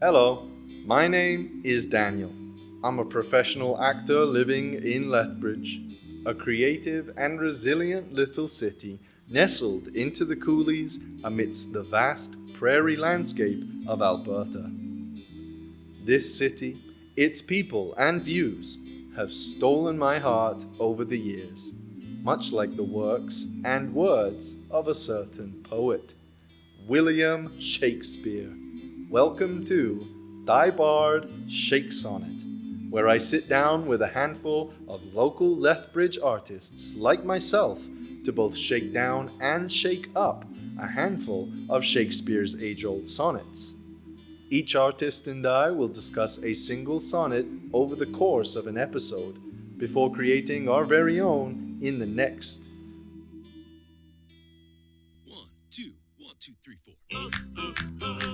Hello, my name is Daniel. I'm a professional actor living in Lethbridge, a creative and resilient little city nestled into the coulees amidst the vast prairie landscape of Alberta. This city, its people and views have stolen my heart over the years, much like the works and words of a certain poet, William Shakespeare. Welcome to Thy Bard Shakesonnet, where I sit down with a handful of local Lethbridge artists like myself to both shake down and shake up a handful of Shakespeare's age-old sonnets. Each artist and I will discuss a single sonnet over the course of an episode before creating our very own in the next. 1, 2, 1, 2, 3, 4.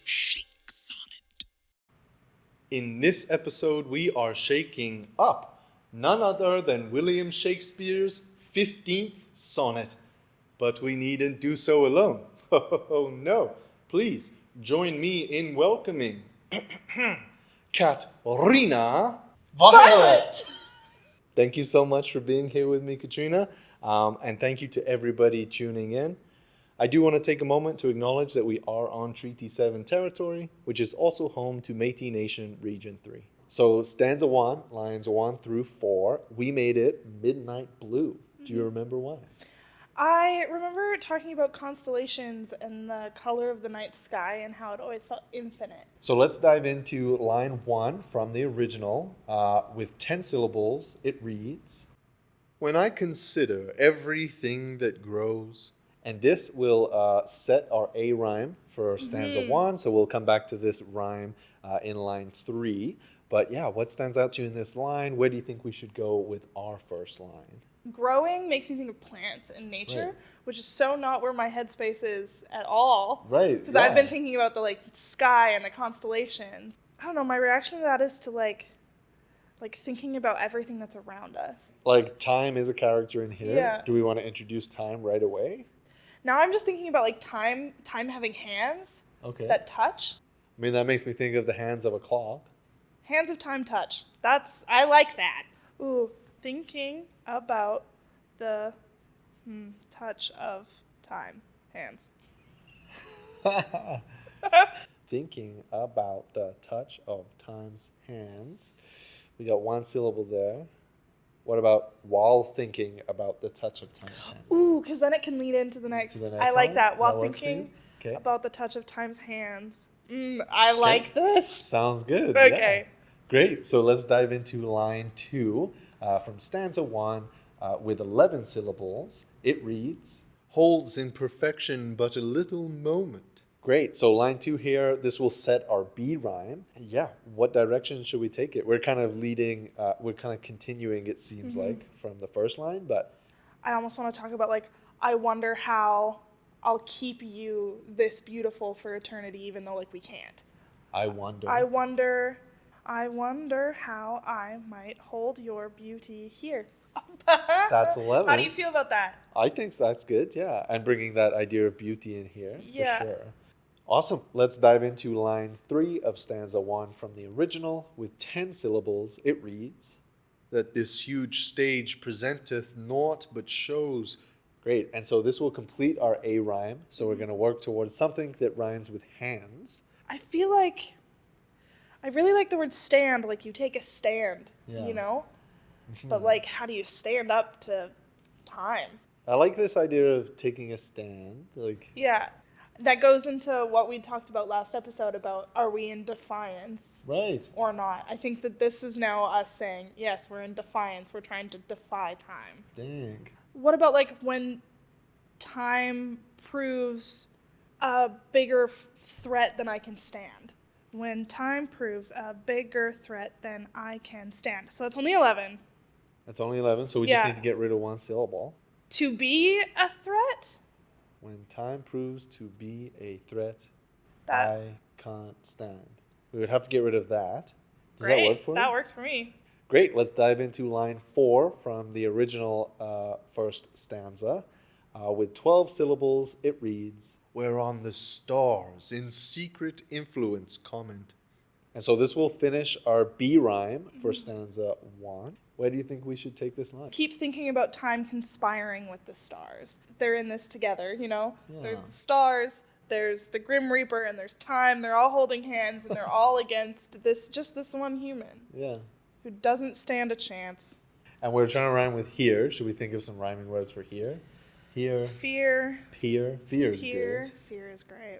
Shakesonnet. In this episode, we are shaking up none other than William Shakespeare's 15th sonnet. But we needn't do so alone. Oh no, please join me in welcoming Katrina. Violet! Thank you so much for being here with me, Katrina. And thank you to everybody tuning in. I do want to take a moment to acknowledge that we are on Treaty 7 territory, which is also home to Métis Nation Region 3. So stanza 1, lines 1 through 4, we made it midnight blue. Do you remember why? I remember talking about constellations and the color of the night sky and how it always felt infinite. So let's dive into line 1 from the original. With 10 syllables, it reads, "When I consider everything that grows," and this will set our A rhyme for stanza 1, so we'll come back to this rhyme in line 3. But yeah, what stands out to you in this line? Where do you think we should go with our first line? Growing makes me think of plants and nature, Right. which is so not where my headspace is at all. Right, Because yeah. I've been thinking about the sky and the constellations. I don't know, my reaction to that is to like thinking about everything that's around us. Like time is a character in here. Yeah. Do we want to introduce time right away? Now I'm just thinking about time having hands Okay. that touch. I mean, that makes me think of the hands of a clock. Hands of time touch. I like that. Ooh, thinking about the touch of time. Hands. Thinking about the touch of time's hands. We got one syllable there. What about while thinking about the touch of time's hands? Ooh, because then it can lead into the next. the next I like line? that. Does While that work for you? thinking Okay. about the touch of time's hands. I like this. Sounds good. Okay. Yeah. Great. So let's dive into line 2 from stanza 1 with 11 syllables. It reads, "Holds in perfection but a little moment." Great. So line 2 here, this will set our B rhyme. Yeah. What direction should we take it? We're kind of leading, we're kind of continuing, it seems like, from the first line, but I almost want to talk about I wonder how I'll keep you this beautiful for eternity, even though we can't. I wonder. I wonder how I might hold your beauty here. That's 11. How do you feel about that? I think that's good, yeah. And bringing that idea of beauty in here, Yeah. for sure. Awesome. Let's dive into line 3 of stanza 1 from the original. With 10 syllables, it reads, "That this huge stage presenteth naught but shows." Great. And so this will complete our A rhyme. So we're going to work towards something that rhymes with hands. I feel like I really like the word stand, you take a stand, Yeah. you know? But how do you stand up to time? I like this idea of taking a stand. Yeah. That goes into what we talked about last episode about are we in defiance Right. or not? I think that this is now us saying, yes, we're in defiance. We're trying to defy time. Dang. What about when time proves a bigger threat than I can stand? When time proves a bigger threat than I can stand. So that's only 11. That's only 11, so we just Yeah. need to get rid of one syllable. To be a threat? When time proves to be a threat That I can't stand. We would have to get rid of that. Does great. that work for That you? works for me. Great. Let's dive into line 4 from the original first stanza. With 12 syllables, it reads, "Whereon the stars in secret influence comment." And so this will finish our B rhyme for stanza 1. Where do you think we should take this line? Keep thinking about time conspiring with the stars. They're in this together, you know? There's Yeah. the stars, there's the Grim Reaper, and there's time. They're all holding hands, and they're all against this one human Yeah. who doesn't stand a chance. And we're trying to rhyme with here. Should we think of some rhyming words for here? Here. Fear. Peer. Fear is Fear. good. Fear is great.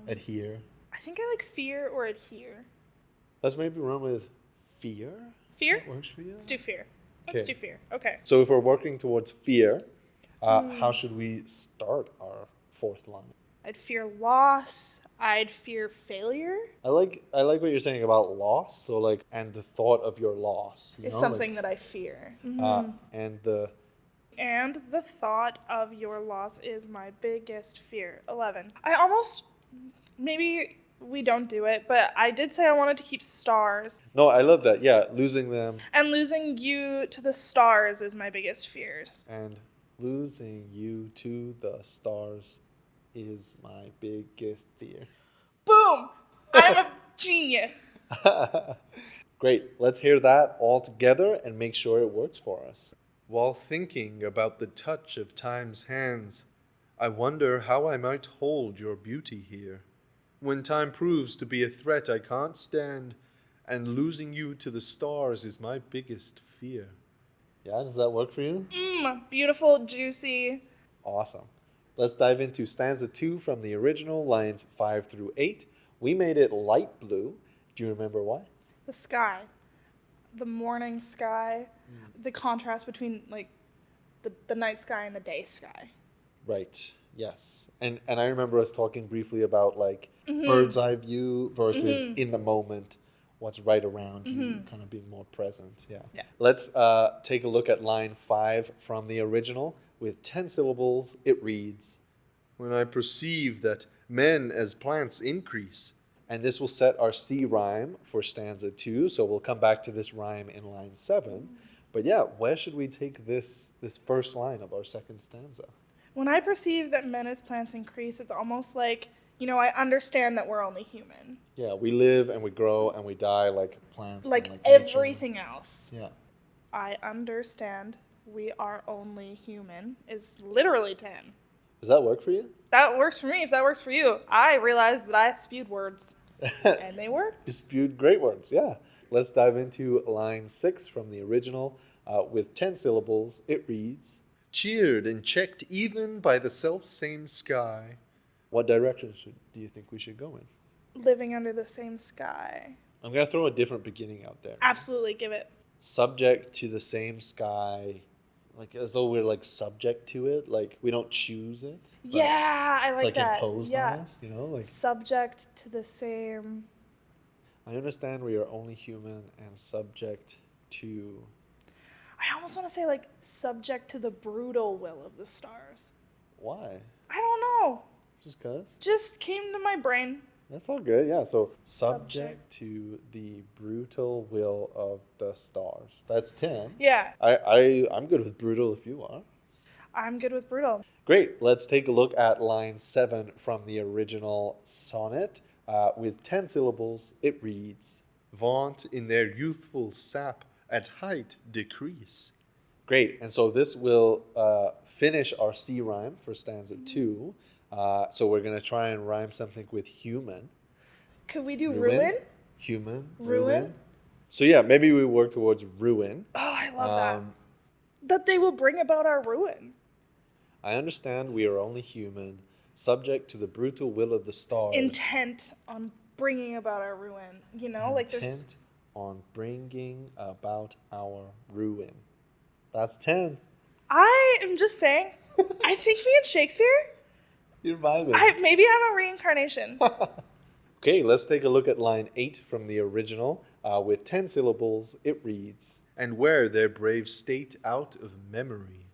Adhere. I think I like fear or adhere. Let's maybe run with fear. Fear? That works for you? Let's do fear. Let's Okay. do fear. Okay. So if we're working towards fear, how should we start our fourth line? I'd fear loss. I'd fear failure. I like what you're saying about loss. So like, and the thought of your loss Is something that I fear. and the And the thought of your loss is my biggest fear. 11. I almost, maybe we don't do it, but I did say I wanted to keep stars. no, I love that. Yeah, losing them And losing you to the stars is my biggest fear. and losing you to the stars is my biggest fear. Boom! I'm a genius. Great. Let's hear that all together and make sure it works for us. While thinking about the touch of time's hands, I wonder how I might hold your beauty here. When time proves to be a threat I can't stand, and losing you to the stars is my biggest fear. Yeah, does that work for you? Beautiful, juicy. Awesome. Let's dive into stanza 2 from the original, lines 5 through 8. We made it light blue. Do you remember why? The sky. The morning sky. The contrast between, like, the night sky and the day sky. Right. Yes. And I remember us talking briefly about like bird's eye view versus in the moment, what's right around you, kind of being more present. Yeah. Let's take a look at line 5 from the original. With 10 syllables, it reads, "When I perceive that men as plants increase." And this will set our C rhyme for stanza 2. So we'll come back to this rhyme in line 7. But yeah, where should we take this first line of our second stanza? When I perceive that men as plants increase, it's almost like, you know, I understand that we're only human. Yeah, we live and we grow and we die like plants. Like and nature. everything else. Yeah. I understand we are only human is literally 10. Does that work for you? That works for me. If that works for you, I realized that I spewed words. And they work. You spewed great words, yeah. Let's dive into line 6 from the original. With 10 syllables, it reads, "Cheered and checked even by the self-same sky." What direction do you think we should go in? Living under the same sky. I'm going to throw a different beginning out there. Absolutely, give it. Subject to the same sky, like as though we're like subject to it, like we don't choose it. but Yeah, I it's like like that. imposed Yeah. on us, you know? Like Subject to the same. I understand we are only human and subject to. I almost want to say like subject to the brutal will of the stars. Why? I don't know. Just cause? Just came to my brain. That's all good, yeah. So subject Subject. to the brutal will of the stars. That's 10. Yeah, I'm good with brutal if you are. I'm good with brutal. Great. Let's take a look at line 7 from the original sonnet. With 10 syllables, it reads, "Vaunt in their youthful sap at height decrease." Great. And so this will finish our C rhyme for stanza 2. So we're going to try and rhyme something with human. Could we do ruin? Human. Ruin? So yeah, maybe we work towards ruin. Oh, I love that. That they will bring about our ruin. I understand we are only human, subject to the brutal will of the stars. Intent on bringing about our ruin. You know, like there's. Intent on bringing about our ruin. That's 10. I am just saying, I think me and Shakespeare, You're vibing. maybe I'm a reincarnation. Okay, let's take a look at line 8 from the original. With 10 syllables, it reads, "And wear their brave state out of memory."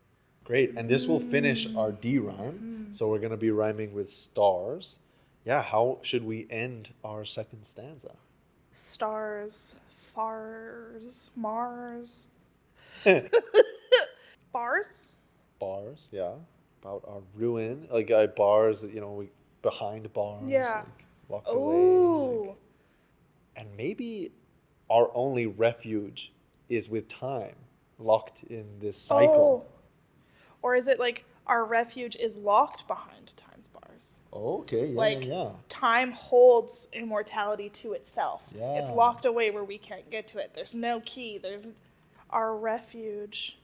Great, and this will finish our D rhyme. So we're going to be rhyming with stars. Yeah, how should we end our second stanza? Stars, fars, Mars. Bars? Bars, yeah. About our ruin. Like bars, we behind bars, Yeah. like locked away. Ooh. And maybe our only refuge is with time, locked in this cycle. Oh. Or is it like our refuge is locked behind time's bars? Okay, yeah, Like yeah. time holds immortality to itself. It's Yeah. locked away where we can't get to it. There's no key. There's our refuge.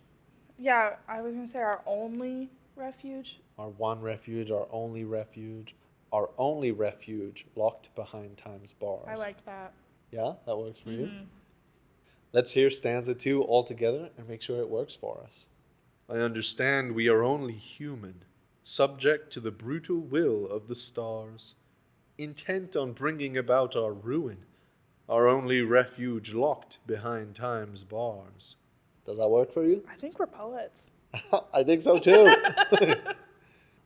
Yeah, I was going to say our only refuge. Our one refuge, our only refuge locked behind time's bars. I like that. Yeah, that works for you? Let's hear stanza 2 all together and make sure it works for us. I understand we are only human, subject to the brutal will of the stars, intent on bringing about our ruin, our only refuge locked behind time's bars. Does that work for you? I think we're poets. I think so too.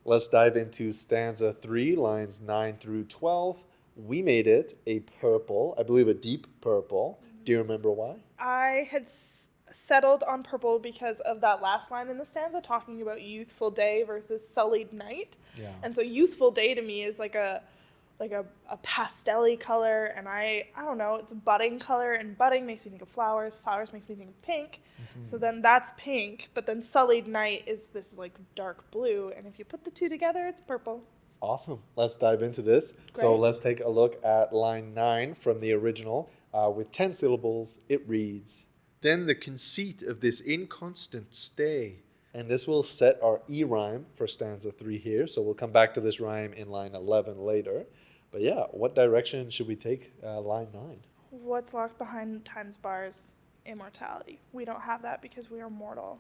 Let's dive into stanza 3, lines 9 through 12. We made it a purple, I believe a deep purple. Do you remember why? I had settled on purple because of that last line in the stanza talking about youthful day versus sullied night. Yeah. And so youthful day to me is like a pastel-y color, and I don't know, it's a budding color, and budding makes me think of flowers makes me think of pink. So then that's pink, but then sullied night is this like dark blue, and if you put the two together, it's purple. Awesome. Let's dive into this. So Great. let's take a look at line 9 from the original. With 10 syllables, it reads, Then the conceit of this inconstant stay. And this will set our E rhyme for stanza 3 here. So we'll come back to this rhyme in line 11 later. But yeah, what direction should we take line 9? What's locked behind time's bars? Immortality. We don't have that because we are mortal.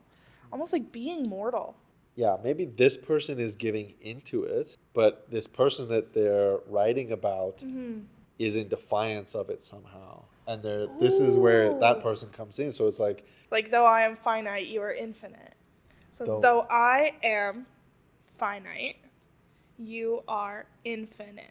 Almost like being mortal. Yeah, maybe this person is giving into it, but this person that they're writing about is in defiance of it somehow. And this is where that person comes in. So it's like, Though I am finite, you are infinite. So though I am finite, you are infinite.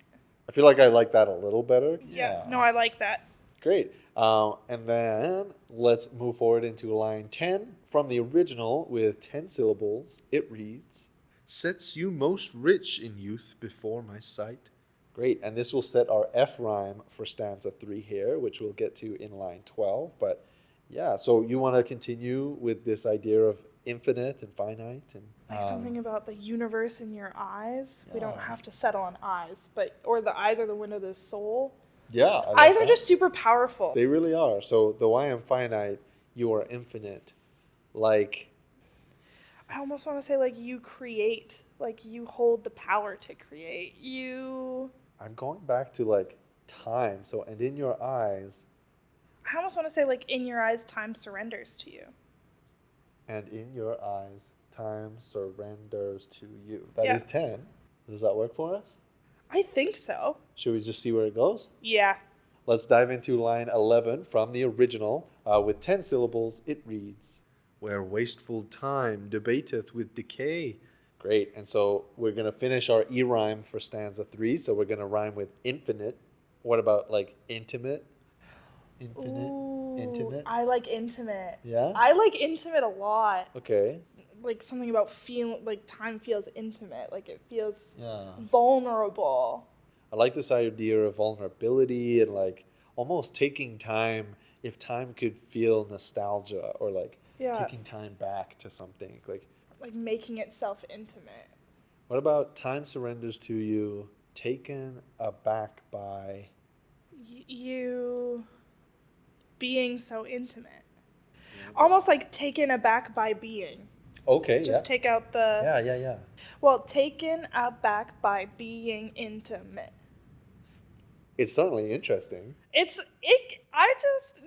I feel like I like that a little better. Yeah. No, I like that. Great. And then let's move forward into line 10 from the original with 10 syllables. It reads, Sets you most rich in youth before my sight. Great. And this will set our F rhyme for stanza 3 here, which we'll get to in line 12. But yeah, so you want to continue with this idea of infinite and finite? And Like something about the universe in your eyes. We don't have to settle on eyes, or the eyes are the window to the soul. yeah. I like Eyes are that. just super powerful. They really are. So though I am finite, you are infinite. Like, I almost want to say like you create, like you hold the power to create. I'm going back to like time. So, and in your eyes, I almost want to say like in your eyes, time surrenders to you. and in your eyes, time surrenders to you. That Yeah. is 10. Does that work for us? I think so. Should we just see where it goes? Yeah. Let's dive into line 11 from the original. With 10 syllables, it reads, Where wasteful time debateth with decay. Great. And so we're going to finish our E rhyme for stanza 3. So we're going to rhyme with infinite. What about like intimate? Infinite? Ooh, Intimate? I like intimate. Yeah? I like intimate a lot. Okay. Like something about like time feels intimate. Like it feels Yeah. vulnerable. I like this idea of vulnerability and like almost taking time, if time could feel nostalgia or like Yeah. taking time back to something. Like making itself intimate. What about time surrenders to you, taken aback by? You being so intimate. Almost like taken aback by being. Okay, Just take out the... yeah. Well, taken aback by being intimate. It's certainly interesting.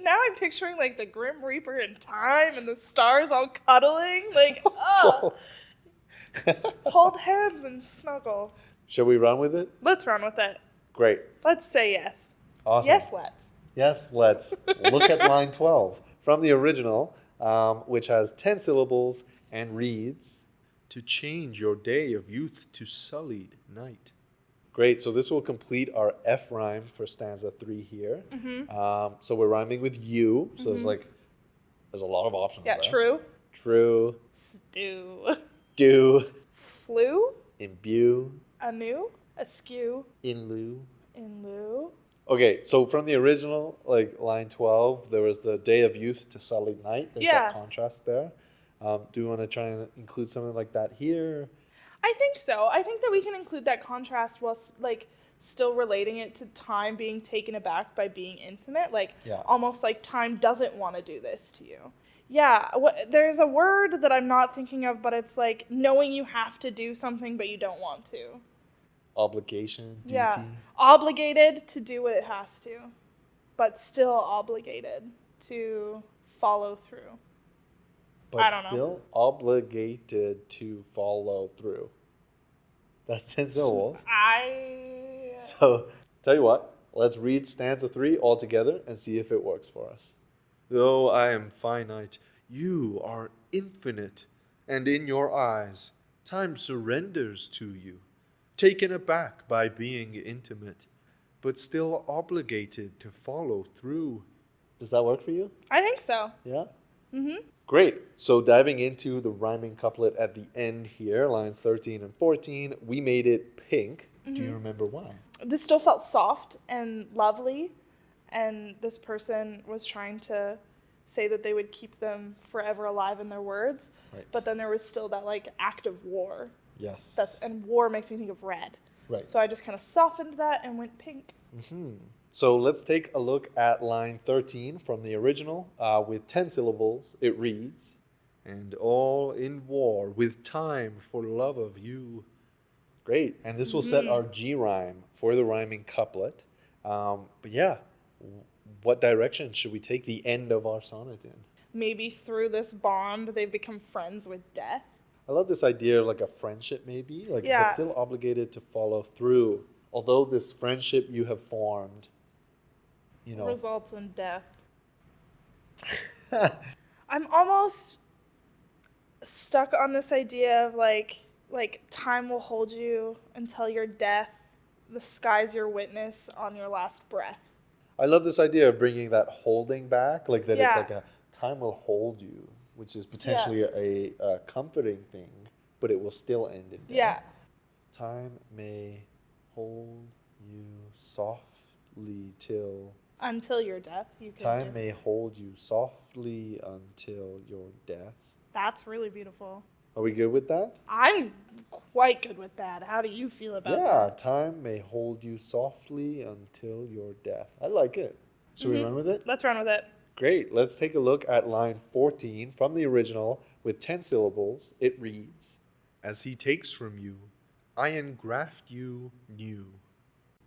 Now I'm picturing like the Grim Reaper in time and the stars all cuddling. Like, oh, hold hands and snuggle. Shall we run with it? Let's run with it. Great. Let's say yes. Awesome. Yes, let's. Yes, let's look at line 12 from the original, which has 10 syllables and reads, To change your day of youth to sullied night. Great. So this will complete our F rhyme for stanza 3 here. So we're rhyming with you. So it's like, there's a lot of options Yeah, there. true. True. Stew. Do. Flew. Imbue. Anew. Askew. In lieu. In lieu. Okay, so from the original, like line 12, there was the day of youth to sullied night. There's Yeah. that contrast there. Do you want to try and include something like that here? I think so. I think that we can include that contrast while like still relating it to time being taken aback by being intimate. Like Yeah. almost like time doesn't want to do this to you. Yeah, there's a word that I'm not thinking of, but it's like knowing you have to do something but you don't want to. Obligation, duty. Yeah, obligated to do what it has to, but still obligated to follow through. But I don't know. still obligated to follow through. That's 10 syllables. So, tell you what, let's read stanza 3 all together and see if it works for us. Though I am finite, you are infinite, and in your eyes, time surrenders to you, taken aback by being intimate, but still obligated to follow through. Does that work for you? I think so. Yeah? Great. So diving into the rhyming couplet at the end here, lines 13 and 14, we made it pink. Do you remember why? This still felt soft and lovely, and this person was trying to say that they would keep them forever alive in their words, Right. but then there was still that like act of war. Yes. And war makes me think of red. Right. So I just kind of softened that and went pink. So let's take a look at line 13 from the original. With 10 syllables, it reads, and all in war with time for love of you. Great. And this will set our G rhyme for the rhyming couplet. But yeah, what direction should we take the end of our sonnet in? Maybe through this bond, they've become friends with death. I love this idea of like a friendship maybe, like Yeah. but still obligated to follow through. Although this friendship you have formed, you know. Results in death. I'm almost stuck on this idea of like time will hold you until your death. The sky's your witness on your last breath. I love this idea of bringing that holding back, like that it's Yeah. like a time will hold you, which is potentially a comforting thing, but it will still end in death. Yeah. Time may hold you softly till... Until your death, you can Time do. may hold you softly until your death. That's really beautiful. Are we good with that? I'm quite good with that. How do you feel about Yeah, that? time may hold you softly until your death. I like it. Should we run with it? Let's run with it. Great. Let's take a look at line 14 from the original with 10 syllables. It reads, as he takes from you, I engraft you new.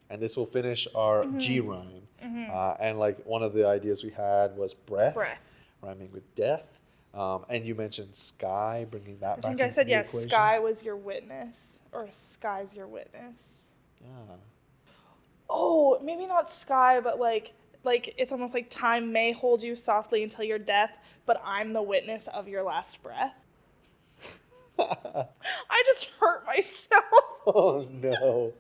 And this will finish our G rhyme. And like one of the ideas we had was breath. Rhyming with death. And you mentioned sky, bringing that back I think I into said, the yes, equation. sky was your witness. Or sky's your witness. Yeah. Oh, maybe not sky, but like it's almost like time may hold you softly until your death, but I'm the witness of your last breath. I just hurt myself. Oh no.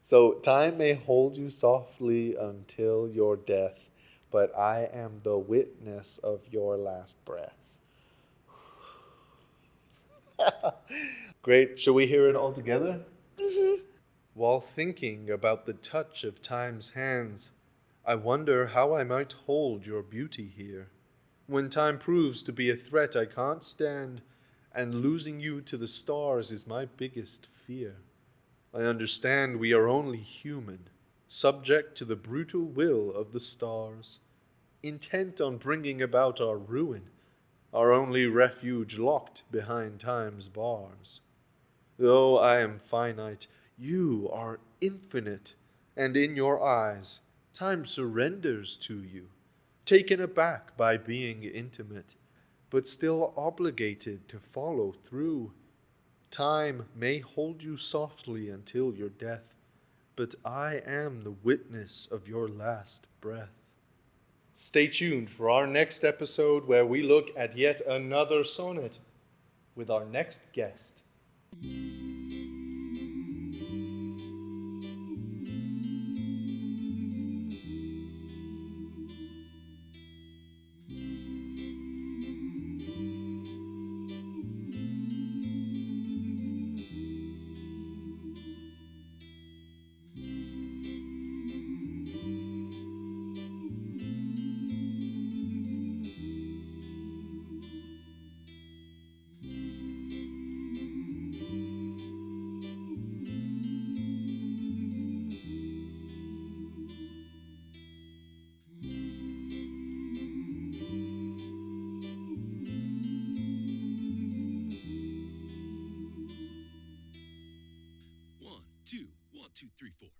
So time may hold you softly until your death, but I am the witness of your last breath. Great. Shall we hear it all together? While thinking about the touch of time's hands, I wonder how I might hold your beauty here. When time proves to be a threat I can't stand, and losing you to the stars is my biggest fear. I understand we are only human, subject to the brutal will of the stars, intent on bringing about our ruin, our only refuge locked behind time's bars. Though I am finite, you are infinite, and in your eyes, time surrenders to you, taken aback by being intimate, but still obligated to follow through. Time may hold you softly until your death, but I am the witness of your last breath. Stay tuned for our next episode where we look at yet another sonnet with our next guest. 3, 4.